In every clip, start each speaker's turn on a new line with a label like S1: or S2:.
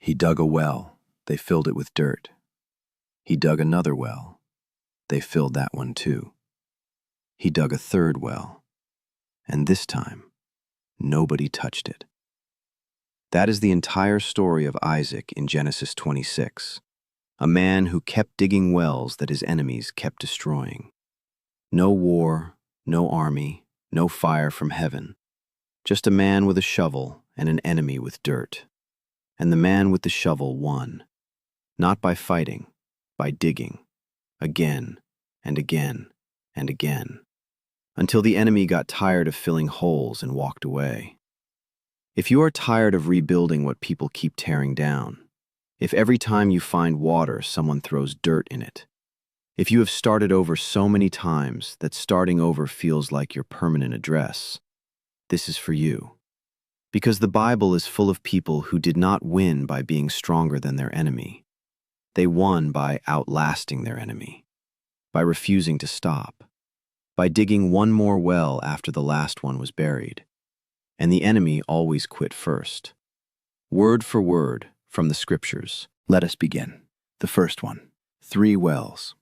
S1: He dug a well. They filled it with dirt. He dug another well. They filled that one too. He dug a third well. And this time, nobody touched it. That is the entire story of Isaac in Genesis 26, a man who kept digging wells that his enemies kept destroying. No war, no army, no fire from heaven. Just a man with a shovel and an enemy with dirt. And the man with the shovel won, not by fighting, by digging, again and again and again, until the enemy got tired of filling holes and walked away. If you are tired of rebuilding what people keep tearing down, if every time you find water someone throws dirt in it, if you have started over so many times that starting over feels like your permanent address, this is for you. Because the Bible is full of people who did not win by being stronger than their enemy. They won by outlasting their enemy, by refusing to stop, by digging one more well after the last one was buried. And the enemy always quit first. Word for word from the scriptures. Let us begin. The first one, 3 wells.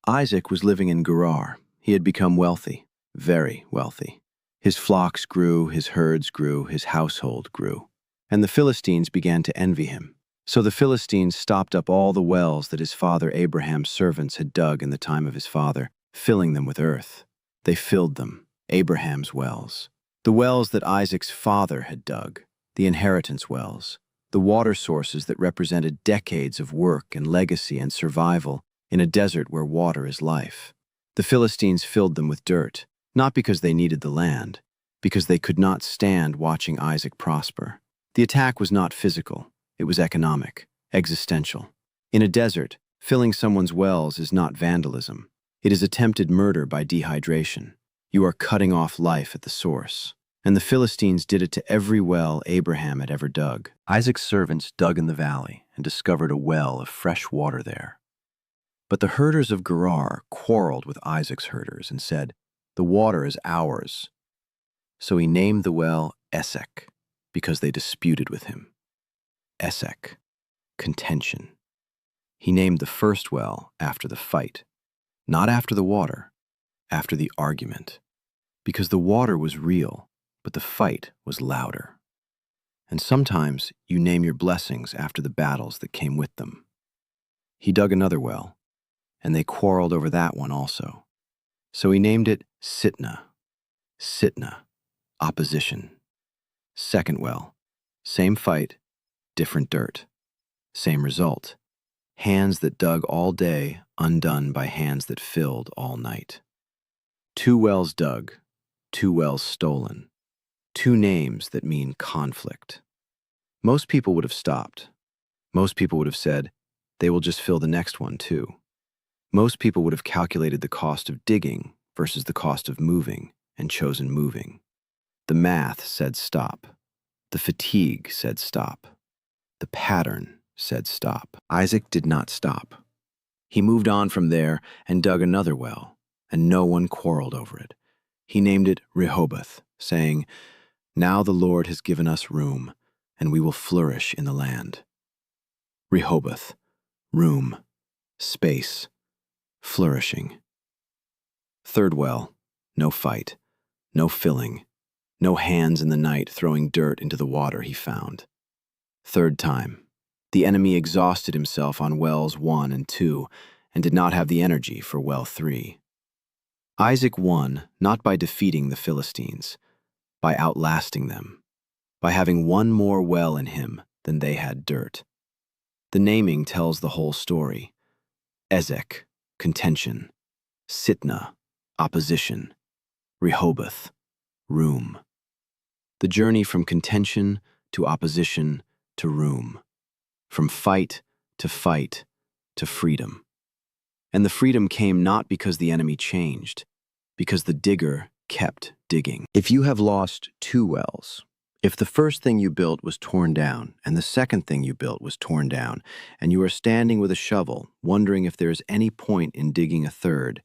S1: Isaac was living in Gerar. He had become wealthy, very wealthy. His flocks grew, his herds grew, his household grew. And the Philistines began to envy him. So the Philistines stopped up all the wells that his father Abraham's servants had dug in the time of his father, filling them with earth. They filled them, Abraham's wells. The wells that Isaac's father had dug, the inheritance wells, the water sources that represented decades of work and legacy and survival in a desert where water is life. The Philistines filled them with dirt, not because they needed the land, because they could not stand watching Isaac prosper. The attack was not physical, it was economic, existential. In a desert, filling someone's wells is not vandalism. It is attempted murder by dehydration. You are cutting off life at the source. And the Philistines did it to every well Abraham had ever dug. Isaac's servants dug in the valley and discovered a well of fresh water there. But the herders of Gerar quarreled with Isaac's herders and said, "The water is ours." So he named the well Esek, because they disputed with him. Esek, contention. He named the first well after the fight, not after the water, after the argument, because the water was real, but the fight was louder. And sometimes you name your blessings after the battles that came with them. He dug another well, and they quarreled over that one also. So he named it Sitnah. Sitnah, opposition. Second well, same fight, different dirt. Same result. Hands that dug all day, undone by hands that filled all night. 2 wells dug, 2 wells stolen. 2 names that mean conflict. Most people would have stopped. Most people would have said, they will just fill the next one too. Most people would have calculated the cost of digging versus the cost of moving and chosen moving. The math said stop. The fatigue said stop. The pattern said stop. Isaac did not stop. He moved on from there and dug another well, and no one quarreled over it. He named it Rehoboth, saying, "Now the Lord has given us room, and we will flourish in the land." Rehoboth, room, space, flourishing. Third well, no fight, no filling, no hands in the night throwing dirt into the water he found. Third time, the enemy exhausted himself on wells 1 and 2 and did not have the energy for well 3. Isaac won not by defeating the Philistines, by outlasting them, by having one more well in him than they had dirt. The naming tells the whole story. Ezek, contention. Sitnah, opposition. Rehoboth, room. The journey from contention to opposition to room. From fight to freedom. And the freedom came not because the enemy changed, because the digger kept digging. If you have lost 2 wells, if the first thing you built was torn down and the second thing you built was torn down, and you are standing with a shovel, wondering if there is any point in digging a third,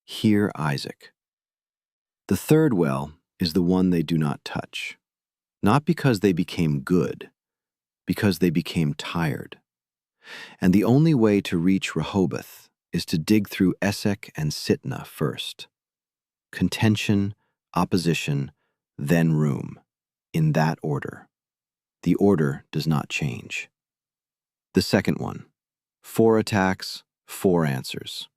S1: hear Isaac. The third well is the one they do not touch, not because they became good, Because they became tired. And the only way to reach Rehoboth is to dig through Esek and Sitnah first. Contention, opposition, then room, in that order. The order does not change. The second one, 4 attacks, 4 answers.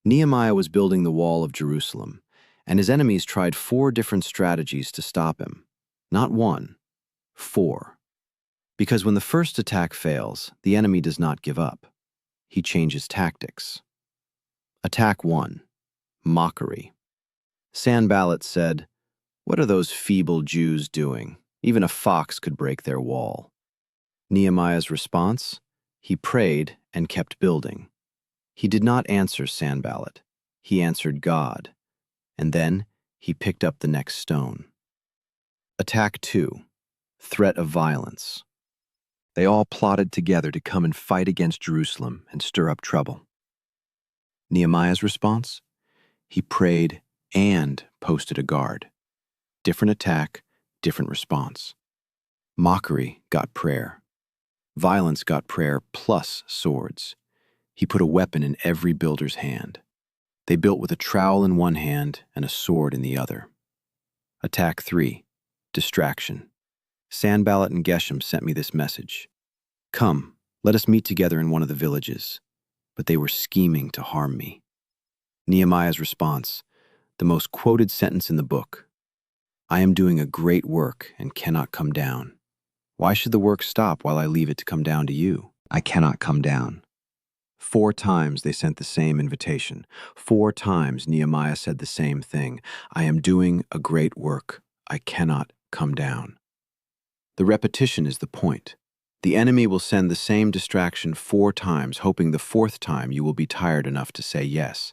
S1: Nehemiah was building the wall of Jerusalem, and his enemies tried 4 different strategies to stop him. Not 1, 4. Because when the first attack fails, the enemy does not give up. He changes tactics. Attack 1, mockery. Sanballat said, "What are those feeble Jews doing? Even a fox could break their wall." Nehemiah's response? He prayed and kept building. He did not answer Sanballat. He answered God. And then he picked up the next stone. Attack 2, threat of violence. They all plotted together to come and fight against Jerusalem and stir up trouble. Nehemiah's response? He prayed and posted a guard. Different attack, different response. Mockery got prayer. Violence got prayer plus swords. He put a weapon in every builder's hand. They built with a trowel in one hand and a sword in the other. Attack 3, distraction. Sanballat and Geshem sent me this message. "Come, let us meet together in one of the villages." But they were scheming to harm me. Nehemiah's response, the most quoted sentence in the book. "I am doing a great work and cannot come down. Why should the work stop while I leave it to come down to you? I cannot come down." 4 times they sent the same invitation. 4 times Nehemiah said the same thing. "I am doing a great work. I cannot come down." The repetition is the point. The enemy will send the same distraction 4 times, hoping the 4th time you will be tired enough to say yes.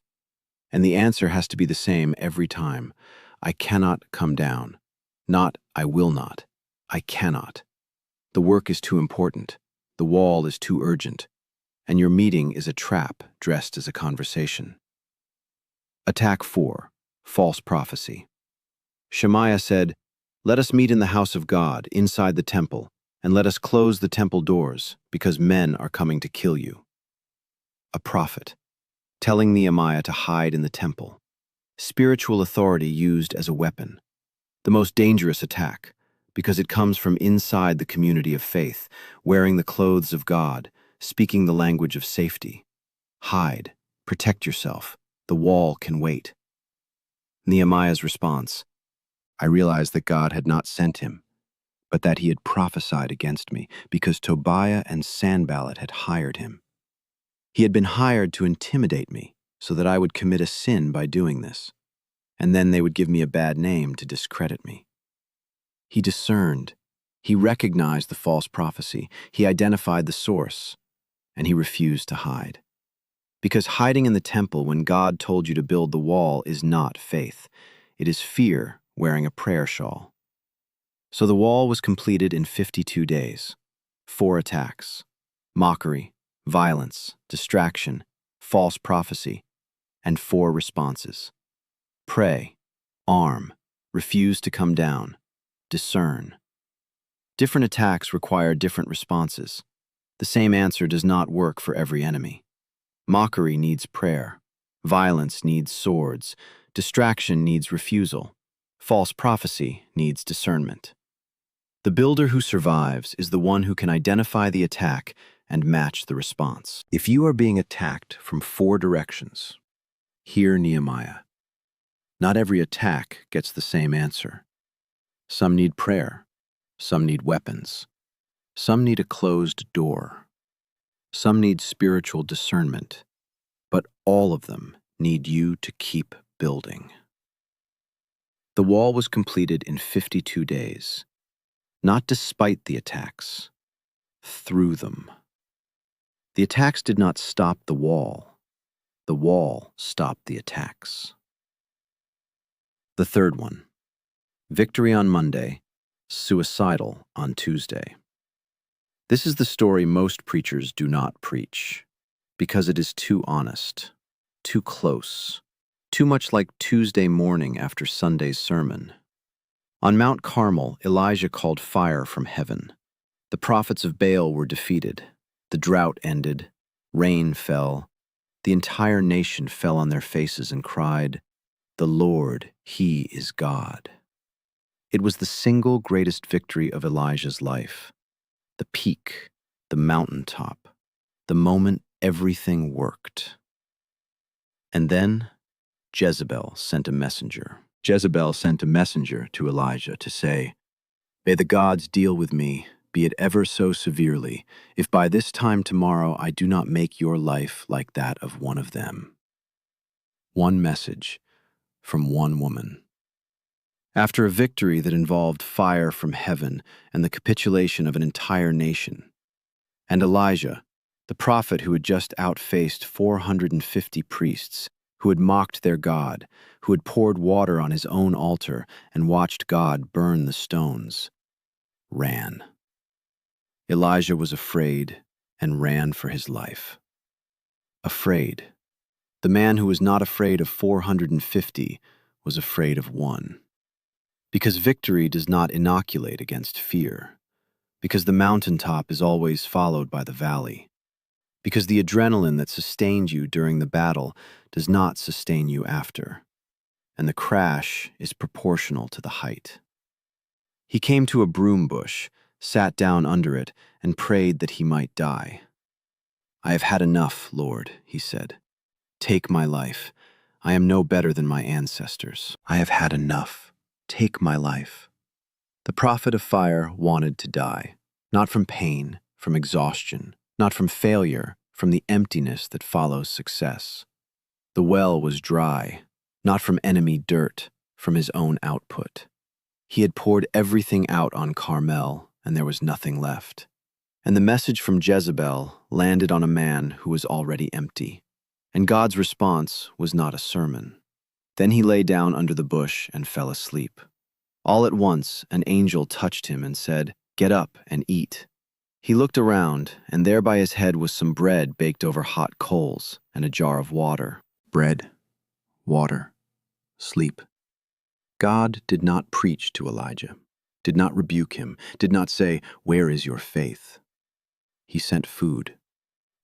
S1: And the answer has to be the same every time. I cannot come down. Not I will not. I cannot. The work is too important. The wall is too urgent. And your meeting is a trap dressed as a conversation. Attack 4, false prophecy. Shemaiah said, "Let us meet in the house of God, inside the temple, and let us close the temple doors, because men are coming to kill you." A prophet, telling Nehemiah to hide in the temple. Spiritual authority used as a weapon. The most dangerous attack, because it comes from inside the community of faith, wearing the clothes of God, speaking the language of safety. Hide, protect yourself, the wall can wait. Nehemiah's response, I realized that God had not sent him, but that he had prophesied against me, because Tobiah and Sanballat had hired him. He had been hired to intimidate me, so that I would commit a sin by doing this, and then they would give me a bad name to discredit me. He discerned. He recognized the false prophecy. He identified the source, and he refused to hide. Because hiding in the temple when God told you to build the wall is not faith. It is fear wearing a prayer shawl. So the wall was completed in 52 days. 4 attacks: mockery, violence, distraction, false prophecy, and 4 responses. Pray, arm, refuse to come down, discern. Different attacks require different responses. The same answer does not work for every enemy. Mockery needs prayer. Violence needs swords. Distraction needs refusal. False prophecy needs discernment. The builder who survives is the one who can identify the attack and match the response. If you are being attacked from 4 directions, hear Nehemiah. Not every attack gets the same answer. Some need prayer. Some need weapons. Some need a closed door. Some need spiritual discernment. But all of them need you to keep building. The wall was completed in 52 days, not despite the attacks, through them. The attacks did not stop the wall stopped the attacks. The third one, victory on Monday, suicidal on Tuesday. This is the story most preachers do not preach, because it is too honest, too close, too much like Tuesday morning after Sunday's sermon. On Mount Carmel, Elijah called fire from heaven. The prophets of Baal were defeated. The drought ended. Rain fell. The entire nation fell on their faces and cried, "The Lord, He is God." It was the single greatest victory of Elijah's life. The peak, the mountaintop, the moment everything worked. And then Jezebel sent a messenger. Jezebel sent a messenger to Elijah to say, "May the gods deal with me, be it ever so severely, if by this time tomorrow I do not make your life like that of one of them." One message from one woman. After a victory that involved fire from heaven and the capitulation of an entire nation, and Elijah, the prophet who had just outfaced 450 priests, who had mocked their God, who had poured water on his own altar and watched God burn the stones, ran. Elijah was afraid and ran for his life. Afraid. The man who was not afraid of 450 was afraid of one. Because victory does not inoculate against fear. Because the mountaintop is always followed by the valley. Because the adrenaline that sustained you during the battle does not sustain you after. And the crash is proportional to the height. He came to a broom bush, sat down under it, and prayed that he might die. "I have had enough, Lord," he said. "Take my life. I am no better than my ancestors. I have had enough. Take my life." The prophet of fire wanted to die, not from pain, from exhaustion, not from failure, from the emptiness that follows success. The well was dry, not from enemy dirt, from his own output. He had poured everything out on Carmel, and there was nothing left. And the message from Jezebel landed on a man who was already empty. And God's response was not a sermon. Then he lay down under the bush and fell asleep. All at once, an angel touched him and said, "Get up and eat." He looked around, and there by his head was some bread baked over hot coals and a jar of water. Bread, water, sleep. God did not preach to Elijah, did not rebuke him, did not say, "Where is your faith?" He sent food.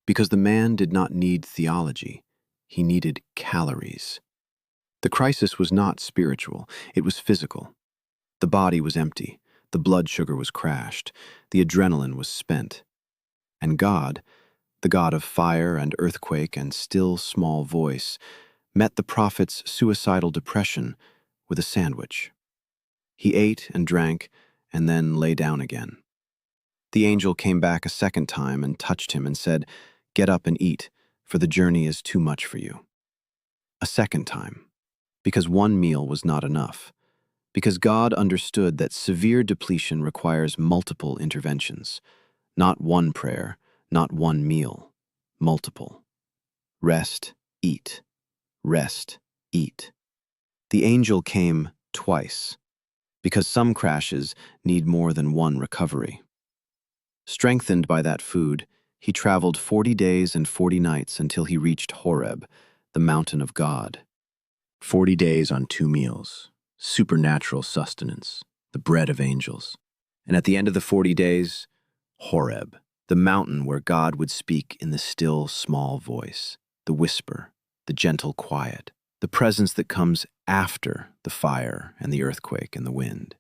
S1: Because the man did not need theology, he needed calories. The crisis was not spiritual, it was physical. The body was empty, the blood sugar was crashed, the adrenaline was spent. And God, the God of fire and earthquake and still small voice, met the prophet's suicidal depression with a sandwich. He ate and drank and then lay down again. The angel came back a second time and touched him and said, "Get up and eat, for the journey is too much for you." A second time, because one meal was not enough. Because God understood that severe depletion requires multiple interventions. Not one prayer, not one meal, multiple. Rest, eat. Rest, eat. The angel came twice, because some crashes need more than one recovery. Strengthened by that food, he traveled 40 days and 40 nights until he reached Horeb, the mountain of God. 40 days on 2 meals. Supernatural sustenance, the bread of angels. And at the end of the 40 days, Horeb, the mountain where God would speak in the still, small voice, the whisper, the gentle quiet, the presence that comes after the fire and the earthquake and the wind.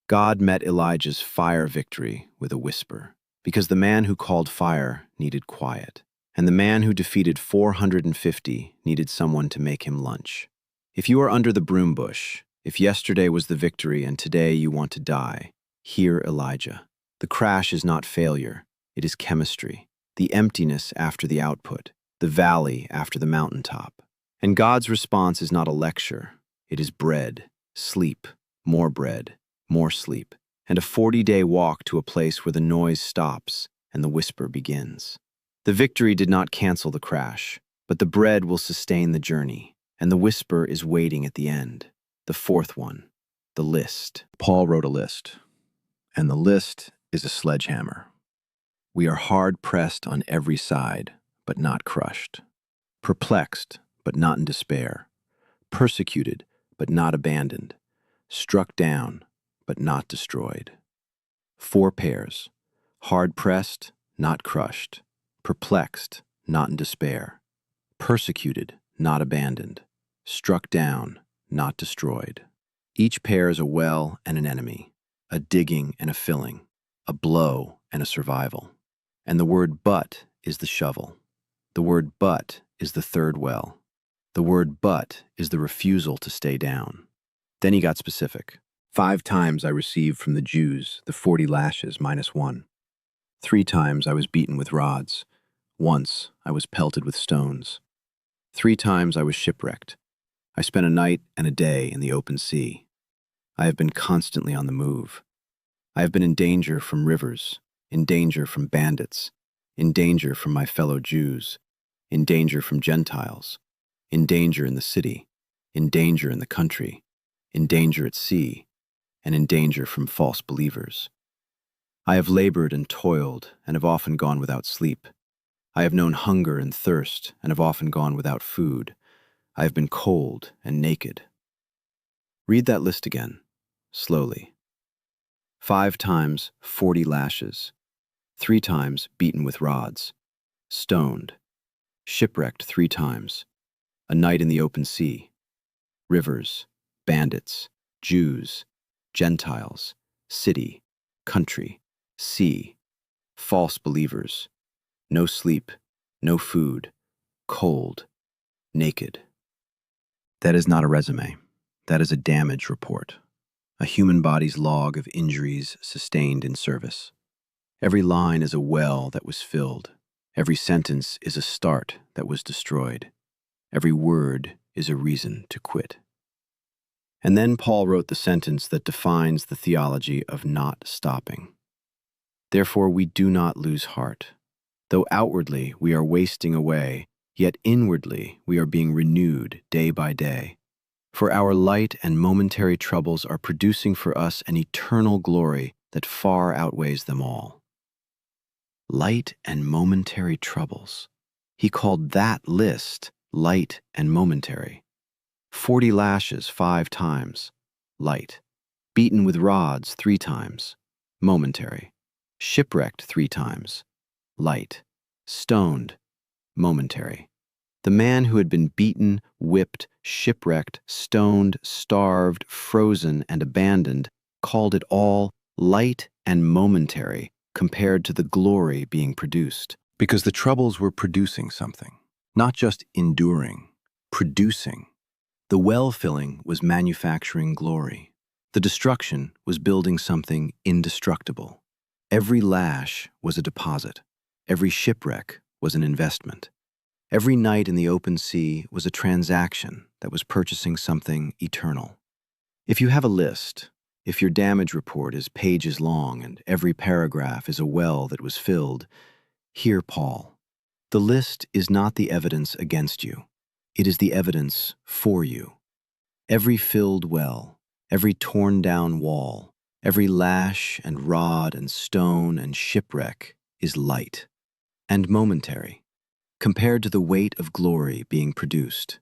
S1: God met Elijah's fire victory with a whisper, because the man who called fire needed quiet, and the man who defeated 450 needed someone to make him lunch. If you are under the broom bush, if yesterday was the victory and today you want to die, hear Elijah. The crash is not failure, it is chemistry, the emptiness after the output, the valley after the mountaintop. And God's response is not a lecture, it is bread, sleep, more bread, more sleep, and a 40-day walk to a place where the noise stops and the whisper begins. The victory did not cancel the crash, but the bread will sustain the journey, and the whisper is waiting at the end. The fourth one, the list. Paul wrote a list, and the list is a sledgehammer. We are hard-pressed on every side, but not crushed. Perplexed, but not in despair. Persecuted, but not abandoned. Struck down, but not destroyed. 4 pairs, Hard-pressed, not crushed. Perplexed, not in despair. Persecuted, not abandoned. Struck down, not destroyed. Each pair is a well and an enemy, a digging and a filling, a blow and a survival. And the word but is the shovel. The word but is the third well. The word but is the refusal to stay down. Then he got specific. 5 times I received from the Jews the 40 lashes minus 1. 3 times I was beaten with rods. Once I was pelted with stones. 3 times I was shipwrecked. I spent a night and a day in the open sea. I have been constantly on the move. I have been in danger from rivers, in danger from bandits, in danger from my fellow Jews, in danger from Gentiles, in danger in the city, in danger in the country, in danger at sea, and in danger from false believers. I have labored and toiled and have often gone without sleep. I have known hunger and thirst and have often gone without food. I have been cold and naked. Read that list again, slowly. 5 times 40 lashes. 3 times beaten with rods. Stoned. Shipwrecked 3 times. A night in the open sea. Rivers, bandits, Jews, Gentiles, city, country, sea, false believers. No sleep, no food, cold, naked. That is not a resume. That is a damage report. A human body's log of injuries sustained in service. Every line is a well that was filled. Every sentence is a start that was destroyed. Every word is a reason to quit. And then Paul wrote the sentence that defines the theology of not stopping. Therefore we do not lose heart. Though outwardly we are wasting away, yet inwardly we are being renewed day by day. For our light and momentary troubles are producing for us an eternal glory that far outweighs them all. Light and momentary troubles. He called that list light and momentary. 40 lashes 5 times, light. Beaten with rods 3 times, momentary. Shipwrecked 3 times, light. Stoned, momentary. The man who had been beaten, whipped, shipwrecked, stoned, starved, frozen, and abandoned called it all light and momentary compared to the glory being produced. Because the troubles were producing something, not just enduring, producing. The well-filling was manufacturing glory. The destruction was building something indestructible. Every lash was a deposit. Every shipwreck was an investment. Every night in the open sea was a transaction that was purchasing something eternal. If you have a list, if your damage report is pages long and every paragraph is a well that was filled, hear Paul. The list is not the evidence against you. It is the evidence for you. Every filled well, every torn down wall, every lash and rod and stone and shipwreck is light and momentary compared to the weight of glory being produced.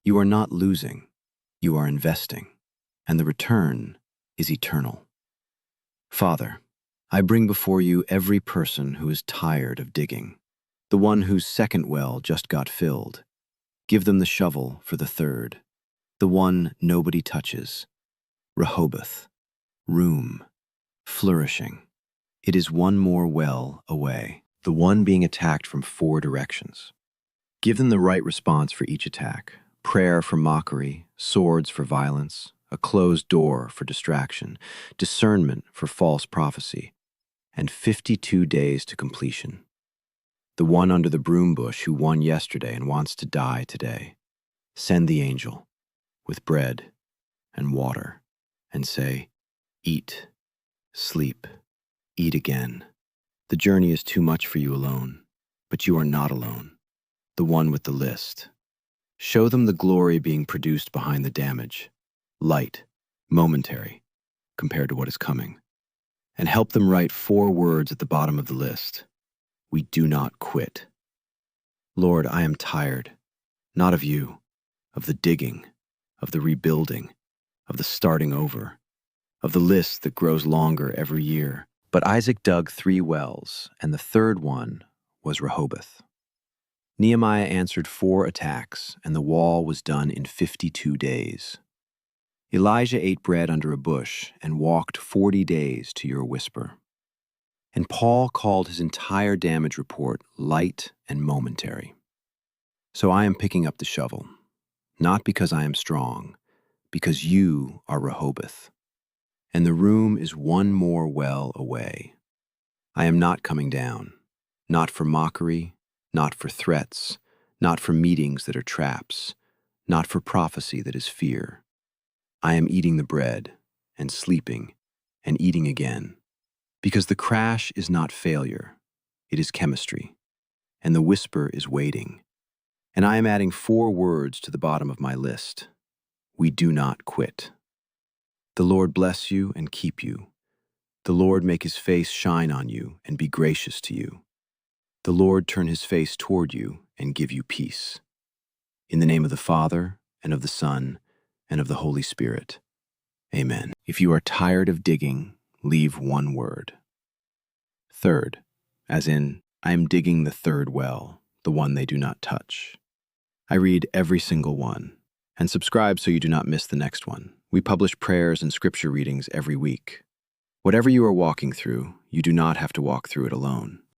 S1: You are not losing, you are investing, and the return is eternal. Father, I bring before you every person who is tired of digging, the one whose second well just got filled. Give them the shovel for the third, the one nobody touches. Rehoboth, room, flourishing. It is one more well away, the one being attacked from 4 directions. Give them the right response for each attack. Prayer for mockery, swords for violence, a closed door for distraction, discernment for false prophecy, and 52 days to completion. The one under the broom bush who won yesterday and wants to die today. Send the angel with bread and water and say, eat, sleep, eat again. The journey is too much for you alone, but you are not alone. The one with the list. Show them the glory being produced behind the damage. Light, momentary, compared to what is coming. And help them write 4 words at the bottom of the list. We do not quit. Lord, I am tired, not of you, of the digging, of the rebuilding, of the starting over, of the list that grows longer every year. But Isaac dug 3 wells, and the third one was Rehoboth. Nehemiah answered 4 attacks, and the wall was done in 52 days. Elijah ate bread under a bush and walked 40 days to your whisper. And Paul called his entire damage report light and momentary. So I am picking up the shovel, not because I am strong, because you are Rehoboth. And the room is one more well away. I am not coming down, not for mockery, not for threats, not for meetings that are traps, not for prophecy that is fear. I am eating the bread and sleeping and eating again, because the crash is not failure, it is chemistry, and the whisper is waiting. And I am adding 4 words to the bottom of my list. We do not quit. The Lord bless you and keep you. The Lord make his face shine on you and be gracious to you. The Lord turn his face toward you and give you peace. In the name of the Father, and of the Son, and of the Holy Spirit. Amen. If you are tired of digging, leave 1 word. Third, as in, I am digging the 3rd well, the one they do not touch. I read every single one. And subscribe so you do not miss the next one. We publish prayers and scripture readings every week. Whatever you are walking through, you do not have to walk through it alone.